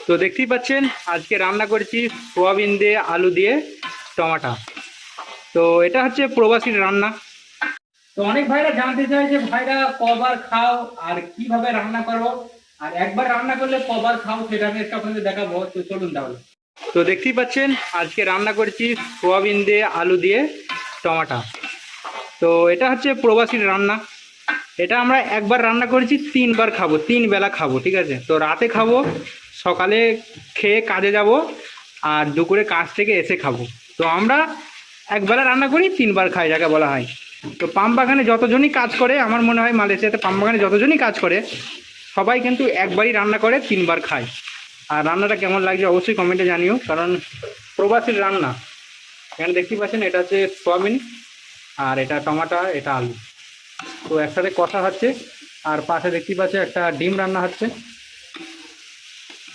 তো দেখতেই পাচ্ছেন আজকে রান্না করেছি সোয়াবিন দিয়ে আলু দিয়ে টমাটো। তো এটা হচ্ছে প্রবাসীর রান্না। তো অনেক ভাইরা জানতে চায় যে ভাইরা কবার খাও আর কিভাবে রান্না করো, আর একবার রান্না করলে কবার খাও সেটা আমি একটু আপনাদের দেখাবো। তো চলুন তাহলে। তো দেখতেই পাচ্ছেন আজকে রান্না করেছি সোয়াবিন দিয়ে আলু দিয়ে টমাটো। তো এটা হচ্ছে প্রবাসীর রান্না। এটা আমরা একবার রান্না করেছি, 3বার খাবো, 3 বেলা খাবো, ঠিক আছে। তো রাতে খাবো, সকালে খেয়ে কাজে যাব, আর দুপুরে কাজ থেকে এসে খাবো। তো আমরা একবেলা রান্না করি, 3বার খাই, যাকে বলা হয়। তো পাম বাগানে যতজনই কাজ করে, আমার মনে হয় মালয়েশিয়াতে পাম বাগানে যতজনই কাজ করে সবাই কিন্তু একবারই রান্না করে, 3বার খায়। আর রান্নাটা কেমন লাগছে অবশ্যই কমেন্টে জানিও, কারণ প্রবাসীর রান্না। এখানে দেখতেই পাচ্ছেন এটা হচ্ছে সোয়াবিন, আর এটা টমাটো, এটা আলু। তো একসাথে কষা হচ্ছে, আর পাশে দেখতেই পাচ্ছে একটা ডিম রান্না হচ্ছে।